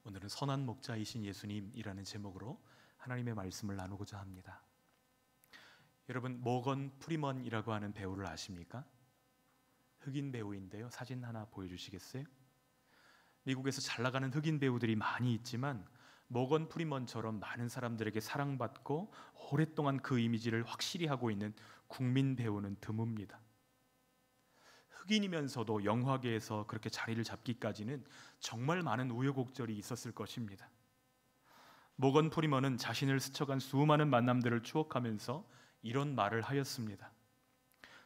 오늘은 선한 목자이신 예수님이라는 제목으로 하나님의 말씀을 나누고자 합니다. 여러분, 모건 프리먼이라고 하는 배우를 아십니까? 흑인 배우인데요. 사진 하나 보여주시겠어요? 미국에서 잘 나가는 흑인 배우들이 많이 있지만 모건 프리먼처럼 많은 사람들에게 사랑받고 오랫동안 그 이미지를 확실히 하고 있는 국민 배우는 드뭅니다. 흑인이면서도 영화계에서 그렇게 자리를 잡기까지는 정말 많은 우여곡절이 있었을 것입니다. 모건 프리먼은 자신을 스쳐간 수많은 만남들을 추억하면서 이런 말을 하였습니다.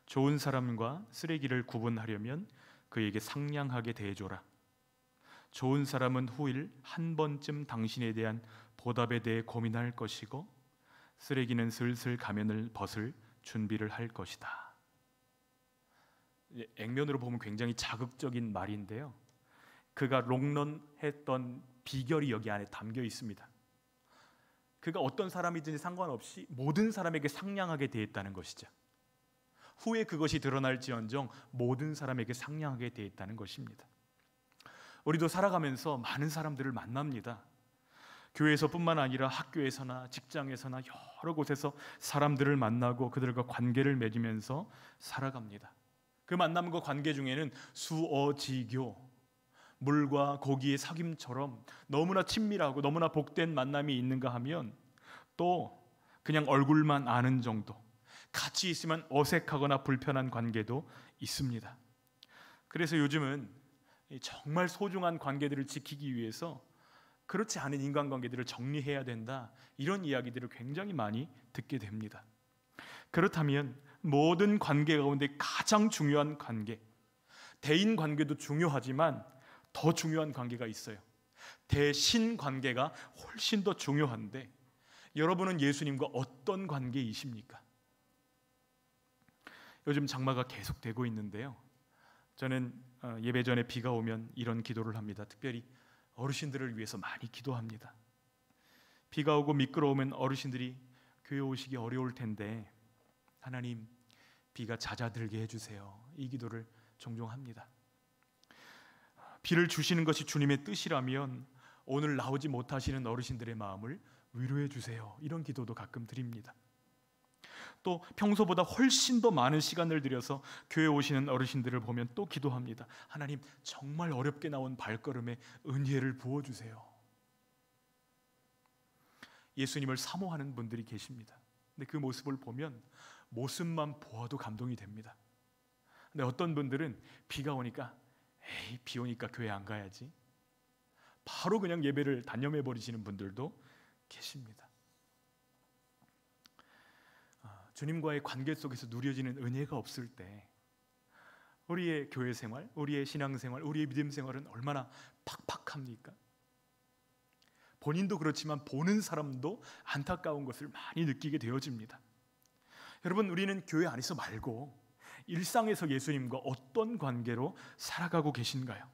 좋은 사람과 쓰레기를 구분하려면 그에게 상냥하게 대해줘라. 좋은 사람은 후일 한 번쯤 당신에 대한 보답에 대해 고민할 것이고, 쓰레기는 슬슬 가면을 벗을 준비를 할 것이다. 액면으로 보면 굉장히 자극적인 말인데요, 그가 롱런했던 비결이 여기 안에 담겨 있습니다. 그가 어떤 사람이든지 상관없이 모든 사람에게 상냥하게 대했다는 것이죠. 후에 그것이 드러날지언정 모든 사람에게 상냥하게 대했다는 것입니다. 우리도 살아가면서 많은 사람들을 만납니다. 교회에서뿐만 아니라 학교에서나 직장에서나 여러 곳에서 사람들을 만나고 그들과 관계를 맺으면서 살아갑니다. 그 만남과 관계 중에는 수어지교, 물과 고기의 사귐처럼 너무나 친밀하고 너무나 복된 만남이 있는가 하면, 또 그냥 얼굴만 아는 정도, 같이 있으면 어색하거나 불편한 관계도 있습니다. 그래서 요즘은 정말 소중한 관계들을 지키기 위해서 그렇지 않은 인간관계들을 정리해야 된다, 이런 이야기들을 굉장히 많이 듣게 됩니다. 그렇다면 모든 관계 가운데 가장 중요한 관계, 대인 관계도 중요하지만 더 중요한 관계가 있어요. 대신 관계가 훨씬 더 중요한데, 여러분은 예수님과 어떤 관계이십니까? 요즘 장마가 계속되고 있는데요, 저는 예배 전에 비가 오면 이런 기도를 합니다. 특별히 어르신들을 위해서 많이 기도합니다. 비가 오고 미끄러우면 어르신들이 교회 오시기 어려울 텐데 하나님, 비가 잦아들게 해주세요. 이 기도를 종종 합니다. 비를 주시는 것이 주님의 뜻이라면 오늘 나오지 못하시는 어르신들의 마음을 위로해 주세요. 이런 기도도 가끔 드립니다. 또 평소보다 훨씬 더 많은 시간을 들여서 교회 오시는 어르신들을 보면 또 기도합니다. 하나님, 정말 어렵게 나온 발걸음에 은혜를 부어주세요. 예수님을 사모하는 분들이 계십니다. 근데 그 모습을 보면 모습만 보아도 감동이 됩니다. 근데 어떤 분들은 비가 오니까 에이, 비 오니까 교회 안 가야지, 바로 그냥 예배를 단념해 버리시는 분들도 계십니다. 주님과의 관계 속에서 누려지는 은혜가 없을 때 우리의 교회 생활, 우리의 신앙 생활, 우리의 믿음 생활은 얼마나 팍팍합니까? 본인도 그렇지만 보는 사람도 안타까운 것을 많이 느끼게 되어집니다. 여러분, 우리는 교회 안에서 말고 일상에서 예수님과 어떤 관계로 살아가고 계신가요?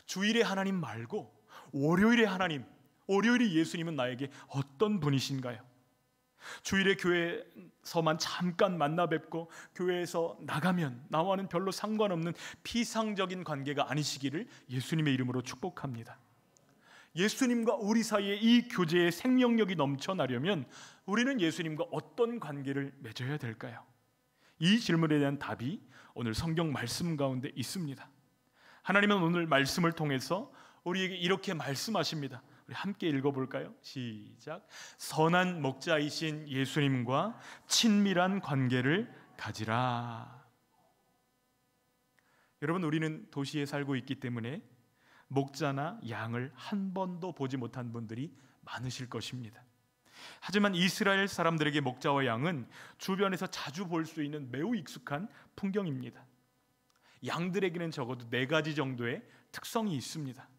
주일에 하나님 말고 월요일에 하나님, 월요일에 예수님은 나에게 어떤 분이신가요? 주일에 교회에서만 잠깐 만나 뵙고 교회에서 나가면 나와는 별로 상관없는 피상적인 관계가 아니시기를 예수님의 이름으로 축복합니다. 예수님과 우리 사이에 이 교제의 생명력이 넘쳐나려면 우리는 예수님과 어떤 관계를 맺어야 될까요? 이 질문에 대한 답이 오늘 성경 말씀 가운데 있습니다. 하나님은 오늘 말씀을 통해서 우리에게 이렇게 말씀하십니다. 우리 함께 읽어볼까요? 시작. 선한 목자이신 예수님과 친밀한 관계를 가지라. 여러분, 우리는 도시에 살고 있기 때문에 목자나 양을 한 번도 보지 못한 분들이 많으실 것입니다. 하지만 이스라엘 사람들에게 목자와 양은 주변에서 자주 볼 수 있는 매우 익숙한 풍경입니다. 양들에게는 적어도 4가지 정도의 특성이 있습니다.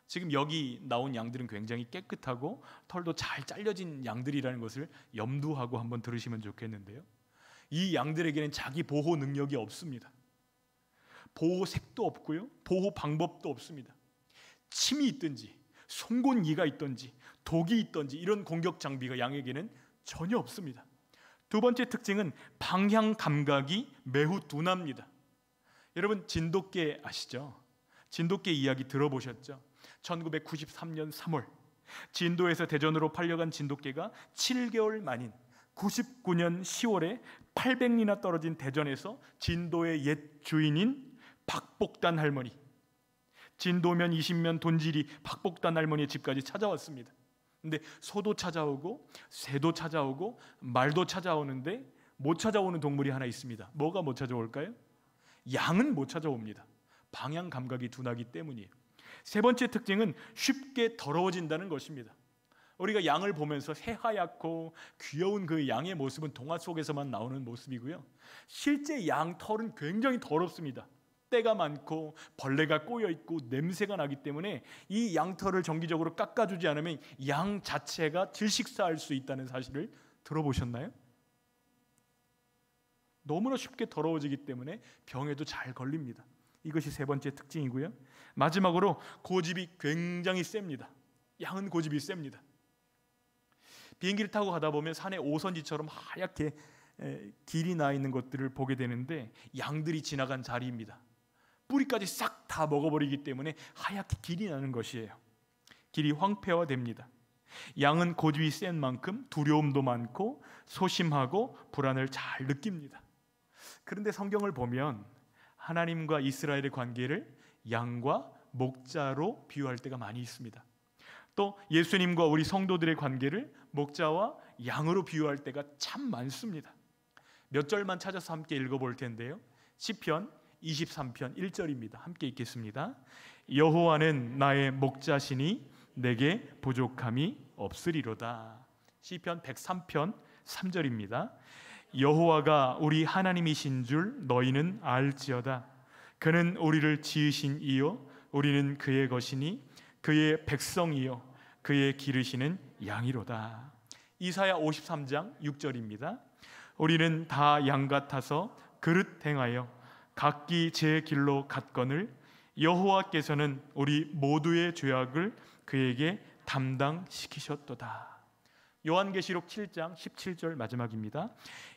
지금 여기 나온 양들은 굉장히 깨끗하고 털도 잘 잘려진 양들이라는 것을 염두하고 한번 들으시면 좋겠는데요, 이 양들에게는 자기 보호 능력이 없습니다. 보호색도 없고요, 보호 방법도 없습니다. 침이 있든지 송곳니가 있든지 독이 있든지 이런 공격 장비가 양에게는 전혀 없습니다. 두 번째 특징은 방향 감각이 매우 둔합니다. 여러분, 진돗개 아시죠? 진돗개 이야기 들어보셨죠? 1993년 3월 진도에서 대전으로 팔려간 진돗개가 7개월 만인 99년 10월에 800리나 떨어진 대전에서 진도의 옛 주인인 박복단 할머니, 진도면 20면 돈질이 박복단 할머니의 집까지 찾아왔습니다. 근데 소도 찾아오고 새도 찾아오고 말도 찾아오는데 못 찾아오는 동물이 하나 있습니다. 뭐가 못 찾아올까요? 양은 못 찾아옵니다. 방향 감각이 둔하기 때문이에요. 세 번째 특징은 쉽게 더러워진다는 것입니다. 우리가 양을 보면서 새하얗고 귀여운 그 양의 모습은 동화 속에서만 나오는 모습이고요, 실제 양 털은 굉장히 더럽습니다. 때가 많고 벌레가 꼬여있고 냄새가 나기 때문에 이 양털을 정기적으로 깎아주지 않으면 양 자체가 질식사할 수 있다는 사실을 들어보셨나요? 너무나 쉽게 더러워지기 때문에 병에도 잘 걸립니다. 이것이 세 번째 특징이고요, 마지막으로 고집이 굉장히 셉니다. 양은 고집이 셉니다. 비행기를 타고 가다 보면 산에 오선지처럼 하얗게 길이 나 있는 것들을 보게 되는데 양들이 지나간 자리입니다. 뿌리까지 싹 다 먹어버리기 때문에 하얗게 길이 나는 것이에요. 길이 황폐화됩니다. 양은 고집이 센 만큼 두려움도 많고 소심하고 불안을 잘 느낍니다. 그런데 성경을 보면 하나님과 이스라엘의 관계를 양과 목자로 비유할 때가 많이 있습니다. 또 예수님과 우리 성도들의 관계를 목자와 양으로 비유할 때가 참 많습니다. 몇 절만 찾아서 함께 읽어볼 텐데요, 시편 23편 1절입니다. 함께 읽겠습니다. 여호와는 나의 목자시니 내게 부족함이 없으리로다. 시편 103편 3절입니다. 여호와가 우리 하나님이신 줄 너희는 알지어다. 그는 우리를 지으신 이요 우리는 그의 것이니 그의 백성이요 그의 기르시는 양이로다. 이사야 53장 6절입니다. 우리는 다 양 같아서 그릇 행하여 각기 제 길로 갔거늘 여호와께서는 우리 모두의 죄악을 그에게 담당시키셨도다. 요한계시록 7장 17절 마지막입니다.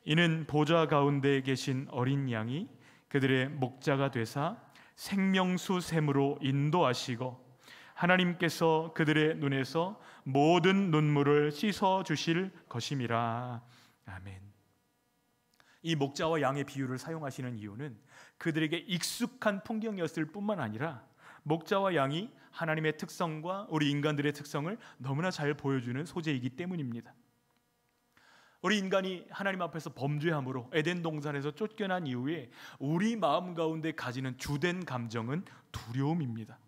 이는 보좌 가운데 계신 어린 양이 그들의 목자가 되사 생명수 샘으로 인도하시고 하나님께서 그들의 눈에서 모든 눈물을 씻어 주실 것임이라. 아멘. 이 목자와 양의 비유를 사용하시는 이유는 그들에게 익숙한 풍경이었을 뿐만 아니라 목자와 양이 하나님의 특성과 우리 인간들의 특성을 너무나 잘 보여주는 소재이기 때문입니다. 우리 인간이 하나님 앞에서 범죄함으로 에덴 동산에서 쫓겨난 이후에 우리 마음 가운데 가지는 주된 감정은 두려움입니다.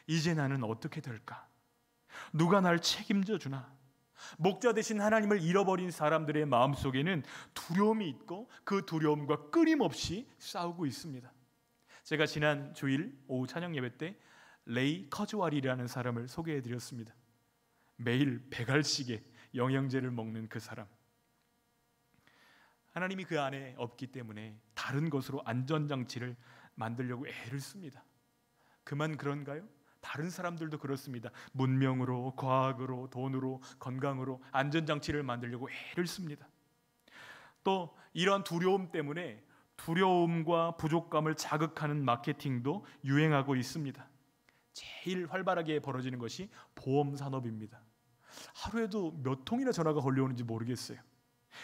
이제 나는 어떻게 될까? 누가 날 책임져 주나? 목자 되신 하나님을 잃어버린 사람들의 마음속에는 두려움이 있고 그 두려움과 끊임없이 싸우고 있습니다. 제가 지난 주일 오후 찬양 예배 때 레이 커즈왈이라는 사람을 소개해드렸습니다. 매일 100알씩의 영양제를 먹는 그 사람, 하나님이 그 안에 없기 때문에 다른 것으로 안전장치를 만들려고 애를 씁니다. 그만 그런가요? 다른 사람들도 그렇습니다. 문명으로, 과학으로, 돈으로, 건강으로 안전장치를 만들려고 애를 씁니다. 또 이런 두려움 때문에 두려움과 부족감을 자극하는 마케팅도 유행하고 있습니다. 제일 활발하게 벌어지는 것이 보험 산업입니다. 하루에도 몇 통이나 전화가 걸려오는지 모르겠어요.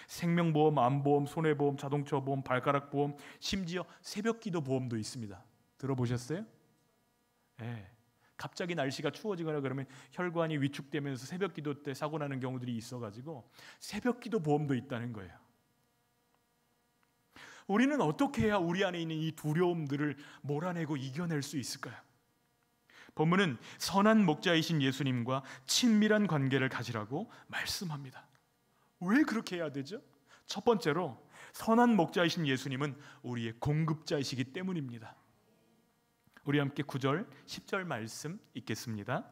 생명보험, 암보험, 손해보험, 자동차 보험, 발가락 보험, 심지어 새벽기도 보험도 있습니다. 들어보셨어요? 네. 갑자기 날씨가 추워지거나 그러면 혈관이 위축되면서 새벽기도 때 사고 나는 경우들이 있어가지고 새벽기도 보험도 있다는 거예요. 우리는 어떻게 해야 우리 안에 있는 이 두려움들을 몰아내고 이겨낼 수 있을까요? 본문은 선한 목자이신 예수님과 친밀한 관계를 가지라고 말씀합니다. 왜 그렇게 해야 되죠? 첫 번째로 선한 목자이신 예수님은 우리의 공급자이시기 때문입니다. 우리 함께 9절, 10절 말씀 읽겠습니다.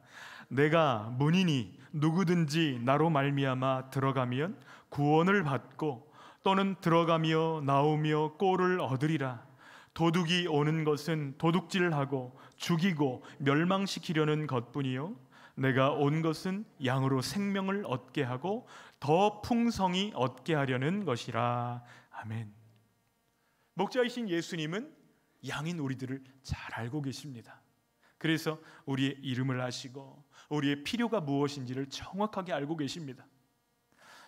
내가 문이니 누구든지 나로 말미암아 들어가면 구원을 받고 또는 들어가며 나오며 꼴을 얻으리라. 도둑이 오는 것은 도둑질하고 죽이고 멸망시키려는 것뿐이요 내가 온 것은 양으로 생명을 얻게 하고 더 풍성히 얻게 하려는 것이라. 아멘. 목자이신 예수님은 양인 우리들을 잘 알고 계십니다. 그래서 우리의 이름을 아시고 우리의 필요가 무엇인지를 정확하게 알고 계십니다.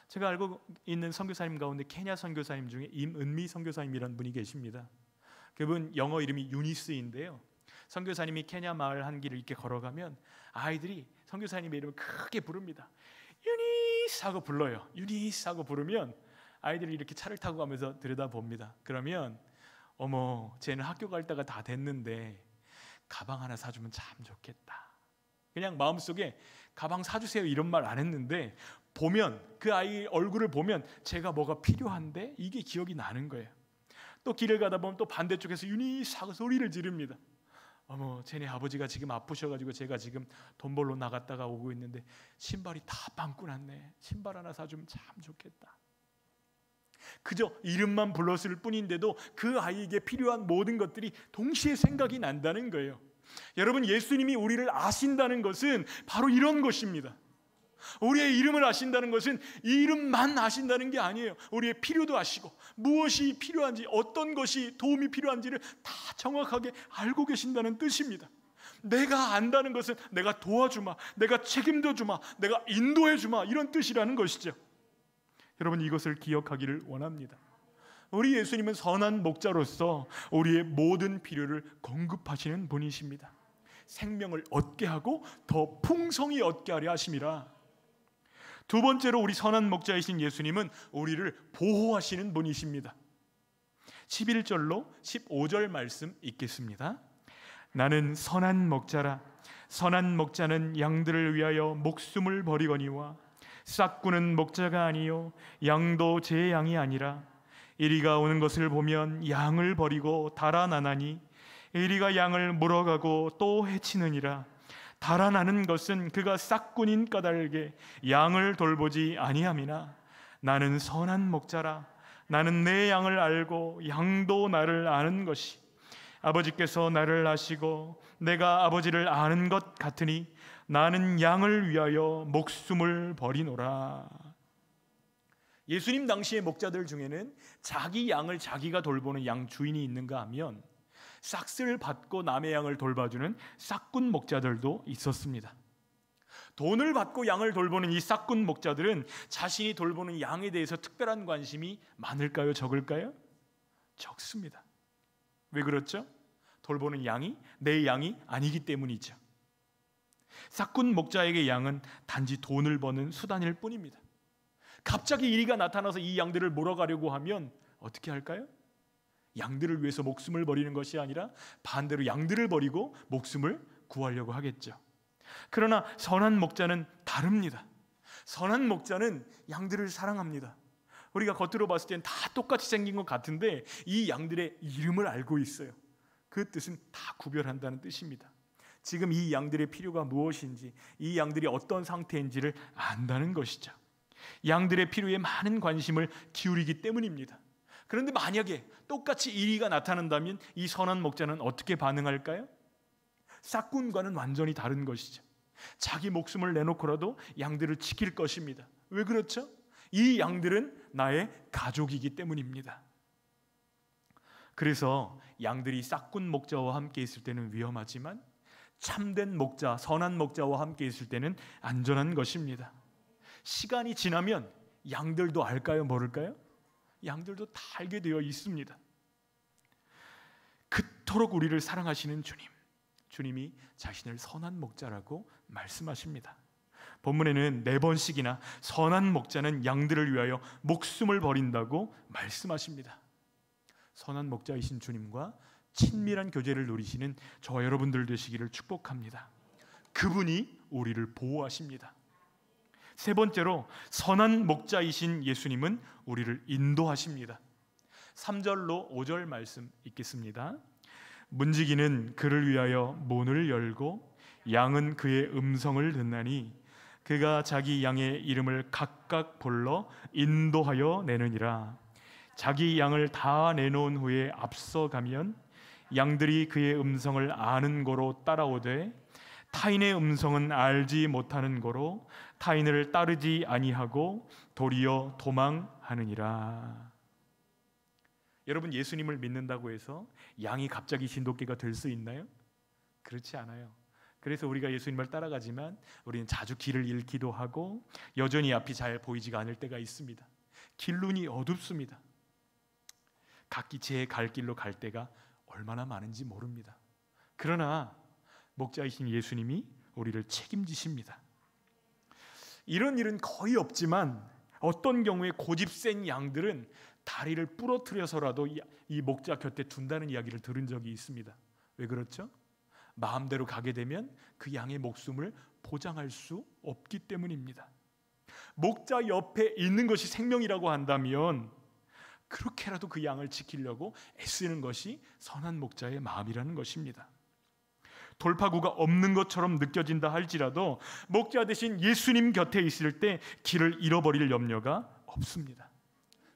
제가 알고 있는 선교사님 가운데 케냐 선교사님 중에 임은미 선교사님이라는 분이 계십니다. 그분 영어 이름이 유니스인데요, 선교사님이 케냐 마을 한 길을 이렇게 걸어가면 아이들이 선교사님의 이름을 크게 부릅니다. 유니스 하고 불러요. 유니스 하고 부르면 아이들이 이렇게 차를 타고 가면서 들여다봅니다. 그러면 어머, 쟤는 학교 갈 때가 다 됐는데 가방 하나 사주면 참 좋겠다. 그냥 마음속에 가방 사주세요 이런 말 안 했는데 보면, 그 아이 얼굴을 보면 제가 뭐가 필요한데 이게 기억이 나는 거예요. 또 길을 가다 보면 또 반대쪽에서 유니스 하고 소리를 지릅니다. 어머, 쟤네 아버지가 지금 아프셔가지고 제가 지금 돈 벌러 나갔다가 오고 있는데 신발이 다 빵꾸 났네. 신발 하나 사주면 참 좋겠다. 그저 이름만 불렀을 뿐인데도 그 아이에게 필요한 모든 것들이 동시에 생각이 난다는 거예요. 여러분, 예수님이 우리를 아신다는 것은 바로 이런 것입니다. 우리의 이름을 아신다는 것은 이 이름만 아신다는 게 아니에요. 우리의 필요도 아시고 무엇이 필요한지, 어떤 것이 도움이 필요한지를 다 정확하게 알고 계신다는 뜻입니다. 내가 안다는 것은 내가 도와주마, 내가 책임져 주마, 내가 인도해 주마, 이런 뜻이라는 것이죠. 여러분, 이것을 기억하기를 원합니다. 우리 예수님은 선한 목자로서 우리의 모든 필요를 공급하시는 분이십니다. 생명을 얻게 하고 더 풍성히 얻게 하려 하심이라. 두 번째로 우리 선한 목자이신 예수님은 우리를 보호하시는 분이십니다. 11절로 15절 말씀 읽겠습니다. 나는 선한 목자라. 선한 목자는 양들을 위하여 목숨을 버리거니와 싹구는 목자가 아니요 양도 제 양이 아니라 이리가 오는 것을 보면 양을 버리고 달아나나니 이리가 양을 물어가고 또 해치느니라. 달아나는 것은 그가 싹꾼인 까닭에 양을 돌보지 아니함이나 나는 선한 목자라. 나는 내 양을 알고 양도 나를 아는 것이 아버지께서 나를 아시고 내가 아버지를 아는 것 같으니 나는 양을 위하여 목숨을 버리노라. 예수님 당시의 목자들 중에는 자기 양을 자기가 돌보는 양 주인이 있는가 하면 싹스를 받고 남의 양을 돌봐주는 싹꾼 목자들도 있었습니다. 돈을 받고 양을 돌보는 이 싹꾼 목자들은 자신이 돌보는 양에 대해서 특별한 관심이 많을까요? 적을까요? 적습니다. 왜 그렇죠? 돌보는 양이 내 양이 아니기 때문이죠. 싹꾼 목자에게 양은 단지 돈을 버는 수단일 뿐입니다. 갑자기 이리가 나타나서 이 양들을 몰아가려고 하면 어떻게 할까요? 양들을 위해서 목숨을 버리는 것이 아니라 반대로 양들을 버리고 목숨을 구하려고 하겠죠. 그러나 선한 목자는 다릅니다. 선한 목자는 양들을 사랑합니다. 우리가 겉으로 봤을 땐 다 똑같이 생긴 것 같은데 이 양들의 이름을 알고 있어요. 그 뜻은 다 구별한다는 뜻입니다. 지금 이 양들의 필요가 무엇인지, 이 양들이 어떤 상태인지를 안다는 것이죠. 양들의 필요에 많은 관심을 기울이기 때문입니다. 그런데 만약에 똑같이 이리가 나타난다면 이 선한 목자는 어떻게 반응할까요? 싹꾼과는 완전히 다른 것이죠. 자기 목숨을 내놓고라도 양들을 지킬 것입니다. 왜 그렇죠? 이 양들은 나의 가족이기 때문입니다. 그래서 양들이 싹꾼 목자와 함께 있을 때는 위험하지만 참된 목자, 선한 목자와 함께 있을 때는 안전한 것입니다. 시간이 지나면 양들도 알까요? 모를까요? 양들도 다 알게 되어 있습니다. 그토록 우리를 사랑하시는 주님이 자신을 선한 목자라고 말씀하십니다. 본문에는 4번씩이나 선한 목자는 양들을 위하여 목숨을 버린다고 말씀하십니다. 선한 목자이신 주님과 친밀한 교제를 누리시는 저와 여러분들 되시기를 축복합니다. 그분이 우리를 보호하십니다. 세 번째로 선한 목자이신 예수님은 우리를 인도하십니다. 3절로 5절 말씀 읽겠습니다. 문지기는 그를 위하여 문을 열고 양은 그의 음성을 듣나니 그가 자기 양의 이름을 각각 불러 인도하여 내느니라. 자기 양을 다 내놓은 후에 앞서가면 양들이 그의 음성을 아는 고로 따라오되 타인의 음성은 알지 못하는 고로 타인을 따르지 아니하고 도리어 도망하느니라. 여러분, 예수님을 믿는다고 해서 양이 갑자기 진돗개가 될 수 있나요? 그렇지 않아요. 그래서 우리가 예수님을 따라가지만 우리는 자주 길을 잃기도 하고 여전히 앞이 잘 보이지가 않을 때가 있습니다. 길눈이 어둡습니다. 각기 제 갈 길로 갈 때가 얼마나 많은지 모릅니다. 그러나 목자이신 예수님이 우리를 책임지십니다. 이런 일은 거의 없지만 어떤 경우에 고집 센 양들은 다리를 부러뜨려서라도 이 목자 곁에 둔다는 이야기를 들은 적이 있습니다. 왜 그렇죠? 마음대로 가게 되면 그 양의 목숨을 보장할 수 없기 때문입니다. 목자 옆에 있는 것이 생명이라고 한다면 그렇게라도 그 양을 지키려고 애쓰는 것이 선한 목자의 마음이라는 것입니다. 돌파구가 없는 것처럼 느껴진다 할지라도 목자 대신 예수님 곁에 있을 때 길을 잃어버릴 염려가 없습니다.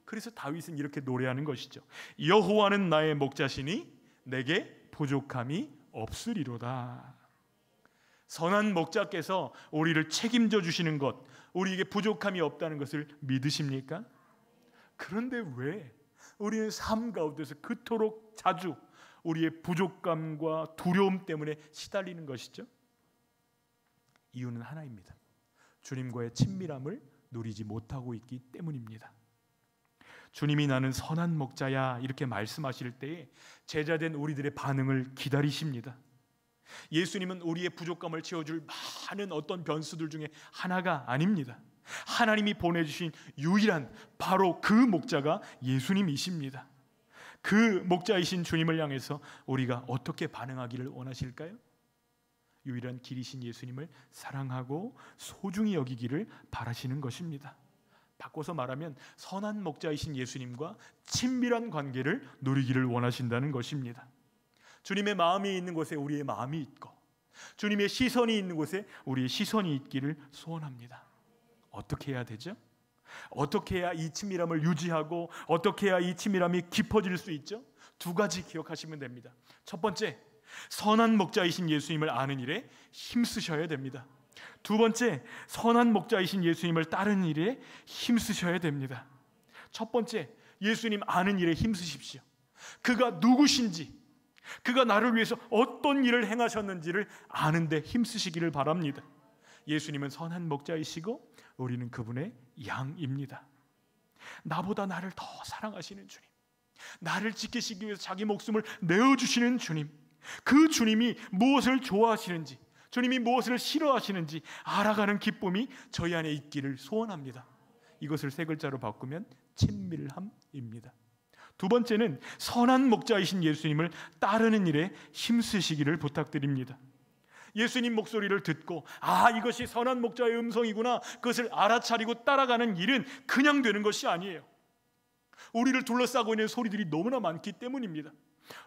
그래서 다윗은 이렇게 노래하는 것이죠. 여호와는 나의 목자시니 내게 부족함이 없으리로다. 선한 목자께서 우리를 책임져 주시는 것, 우리에게 부족함이 없다는 것을 믿으십니까? 그런데 왜 우리는 삶 가운데서 그토록 자주 우리의 부족감과 두려움 때문에 시달리는 것이죠? 이유는 하나입니다. 주님과의 친밀함을 누리지 못하고 있기 때문입니다. 주님이 나는 선한 목자야 이렇게 말씀하실 때에 제자된 우리들의 반응을 기다리십니다. 예수님은 우리의 부족감을 채워줄 많은 어떤 변수들 중에 하나가 아닙니다. 하나님이 보내주신 유일한 바로 그 목자가 예수님이십니다. 그 목자이신 주님을 향해서 우리가 어떻게 반응하기를 원하실까요? 유일한 길이신 예수님을 사랑하고 소중히 여기기를 바라시는 것입니다. 바꿔서 말하면 선한 목자이신 예수님과 친밀한 관계를 누리기를 원하신다는 것입니다. 주님의 마음이 있는 곳에 우리의 마음이 있고 주님의 시선이 있는 곳에 우리의 시선이 있기를 소원합니다. 어떻게 해야 되죠? 어떻게 해야 이 친밀함을 유지하고 어떻게 해야 이 친밀함이 깊어질 수 있죠? 두 가지 기억하시면 됩니다. 첫 번째, 선한 목자이신 예수님을 아는 일에 힘쓰셔야 됩니다. 두 번째, 선한 목자이신 예수님을 따르는 일에 힘쓰셔야 됩니다. 첫 번째, 예수님 아는 일에 힘쓰십시오. 그가 누구신지, 그가 나를 위해서 어떤 일을 행하셨는지를 아는 데 힘쓰시기를 바랍니다. 예수님은 선한 목자이시고 우리는 그분의 양입니다. 나보다 나를 더 사랑하시는 주님, 나를 지키시기 위해서 자기 목숨을 내어주시는 주님, 그 주님이 무엇을 좋아하시는지, 주님이 무엇을 싫어하시는지 알아가는 기쁨이 저희 안에 있기를 소원합니다. 이것을 세 글자로 바꾸면 친밀함입니다. 두 번째는 선한 목자이신 예수님을 따르는 일에 힘쓰시기를 부탁드립니다. 예수님 목소리를 듣고 이것이 선한 목자의 음성이구나, 그것을 알아차리고 따라가는 일은 그냥 되는 것이 아니에요. 우리를 둘러싸고 있는 소리들이 너무나 많기 때문입니다.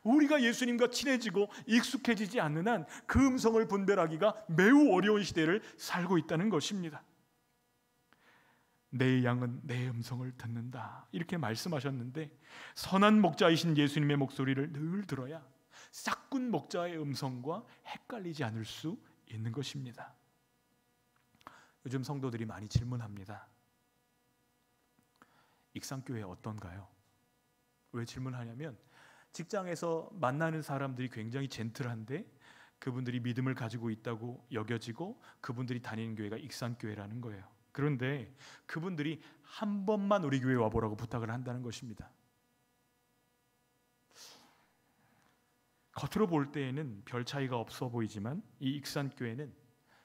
우리가 예수님과 친해지고 익숙해지지 않는 한 그 음성을 분별하기가 매우 어려운 시대를 살고 있다는 것입니다. 내 양은 내 음성을 듣는다 이렇게 말씀하셨는데 선한 목자이신 예수님의 목소리를 늘 들어야 싹군 목자의 음성과 헷갈리지 않을 수 있는 것입니다. 요즘 성도들이 많이 질문합니다. 익산교회 어떤가요? 왜 질문하냐면 직장에서 만나는 사람들이 굉장히 젠틀한데 그분들이 믿음을 가지고 있다고 여겨지고 그분들이 다니는 교회가 익산교회라는 거예요. 그런데 그분들이 한 번만 우리 교회에 와보라고 부탁을 한다는 것입니다. 겉으로 볼 때에는 별 차이가 없어 보이지만 이 익산교회는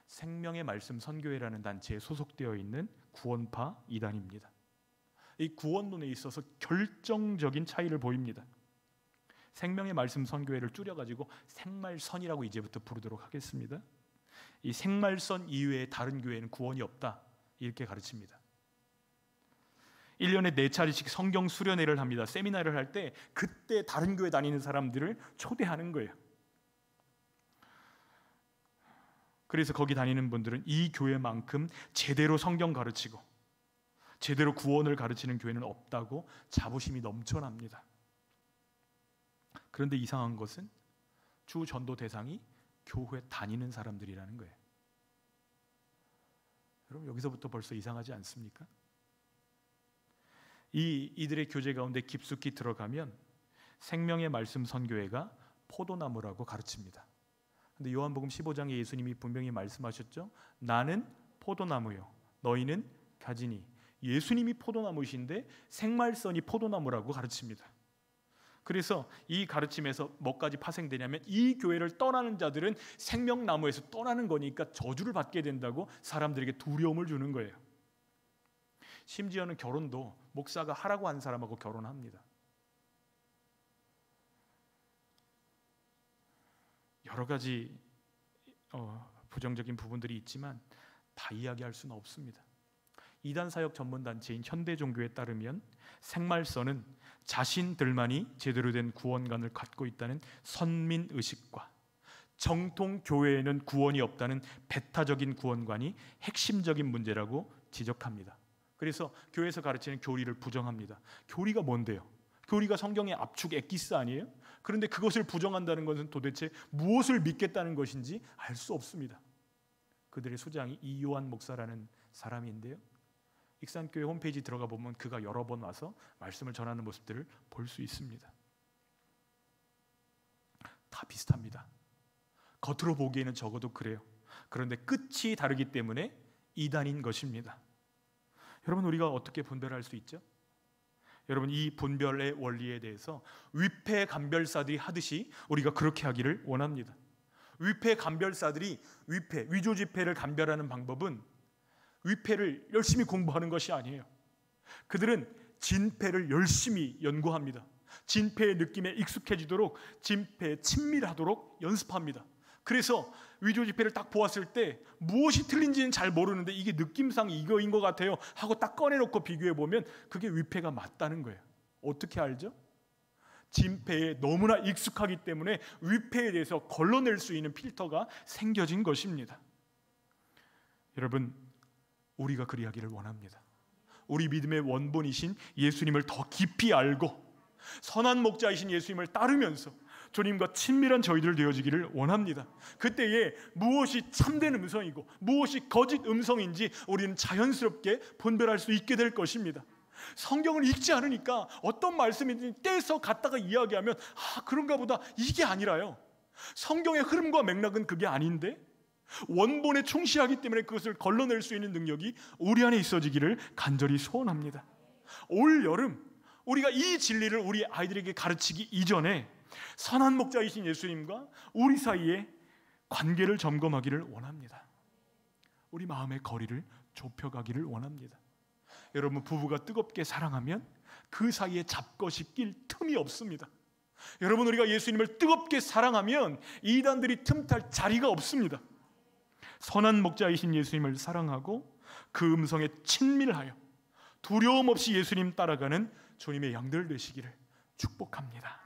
생명의 말씀 선교회라는 단체에 소속되어 있는 구원파 이단입니다. 이 구원론에 있어서 결정적인 차이를 보입니다. 생명의 말씀 선교회를 줄여가지고 생말선이라고 이제부터 부르도록 하겠습니다. 이 생말선 이외에 다른 교회는 구원이 없다 이렇게 가르칩니다. 1년에 4차례씩 성경 수련회를 합니다. 세미나를 할 때 그때 다른 교회 다니는 사람들을 초대하는 거예요. 그래서 거기 다니는 분들은 이 교회만큼 제대로 성경 가르치고 제대로 구원을 가르치는 교회는 없다고 자부심이 넘쳐납니다. 그런데 이상한 것은 주 전도 대상이 교회 다니는 사람들이라는 거예요. 여러분 여기서부터 벌써 이상하지 않습니까? 이들의 교제 가운데 깊숙이 들어가면 생명의 말씀 선교회가 포도나무라고 가르칩니다. 근데 요한복음 15장에 예수님이 분명히 말씀하셨죠. 나는 포도나무요 너희는 가지니. 예수님이 포도나무이신데 생말선이 포도나무라고 가르칩니다. 그래서 이 가르침에서 뭐까지 파생되냐면 이 교회를 떠나는 자들은 생명나무에서 떠나는 거니까 저주를 받게 된다고 사람들에게 두려움을 주는 거예요. 심지어는 결혼도 목사가 하라고 한 사람하고 결혼합니다. 여러 가지 부정적인 부분들이 있지만 다 이야기할 수는 없습니다. 이단사역 전문단체인 현대종교에 따르면 생말선은 자신들만이 제대로 된 구원관을 갖고 있다는 선민의식과 정통교회에는 구원이 없다는 배타적인 구원관이 핵심적인 문제라고 지적합니다. 그래서 교회에서 가르치는 교리를 부정합니다. 교리가 뭔데요? 교리가 성경의 압축 엑기스 아니에요? 그런데 그것을 부정한다는 것은 도대체 무엇을 믿겠다는 것인지 알 수 없습니다. 그들의 수장이 이요한 목사라는 사람인데요, 익산교회 홈페이지 들어가 보면 그가 여러 번 와서 말씀을 전하는 모습들을 볼 수 있습니다. 다 비슷합니다. 겉으로 보기에는 적어도 그래요. 그런데 끝이 다르기 때문에 이단인 것입니다. 여러분, 우리가 어떻게 분별할 수 있죠? 여러분, 이 분별의 원리에 대해서 위패 감별사들이 하듯이 우리가 그렇게 하기를 원합니다. 위패 감별사들이 위조 지폐를 감별하는 방법은 위패를 열심히 공부하는 것이 아니에요. 그들은 진패를 열심히 연구합니다. 진패의 느낌에 익숙해지도록 진패에 친밀하도록 연습합니다. 그래서 위조 지폐를 딱 보았을 때 무엇이 틀린지는 잘 모르는데 이게 느낌상 이거인 것 같아요 하고 딱 꺼내놓고 비교해보면 그게 위패가 맞다는 거예요. 어떻게 알죠? 진패에 너무나 익숙하기 때문에 위패에 대해서 걸러낼 수 있는 필터가 생겨진 것입니다. 여러분, 우리가 그리하기를 원합니다. 우리 믿음의 원본이신 예수님을 더 깊이 알고 선한 목자이신 예수님을 따르면서 주님과 친밀한 저희들 되어지기를 원합니다. 그때에 무엇이 참된 음성이고 무엇이 거짓 음성인지 우리는 자연스럽게 분별할 수 있게 될 것입니다. 성경을 읽지 않으니까 어떤 말씀인지 떼서 갖다가 이야기하면 그런가 보다, 이게 아니라요. 성경의 흐름과 맥락은 그게 아닌데 원본에 충실하기 때문에 그것을 걸러낼 수 있는 능력이 우리 안에 있어지기를 간절히 소원합니다. 올 여름 우리가 이 진리를 우리 아이들에게 가르치기 이전에 선한 목자이신 예수님과 우리 사이의 관계를 점검하기를 원합니다. 우리 마음의 거리를 좁혀가기를 원합니다. 여러분, 부부가 뜨겁게 사랑하면 그 사이에 잡것이 낄 틈이 없습니다. 여러분, 우리가 예수님을 뜨겁게 사랑하면 이단들이 틈탈 자리가 없습니다. 선한 목자이신 예수님을 사랑하고 그 음성에 친밀하여 두려움 없이 예수님 따라가는 주님의 양들 되시기를 축복합니다.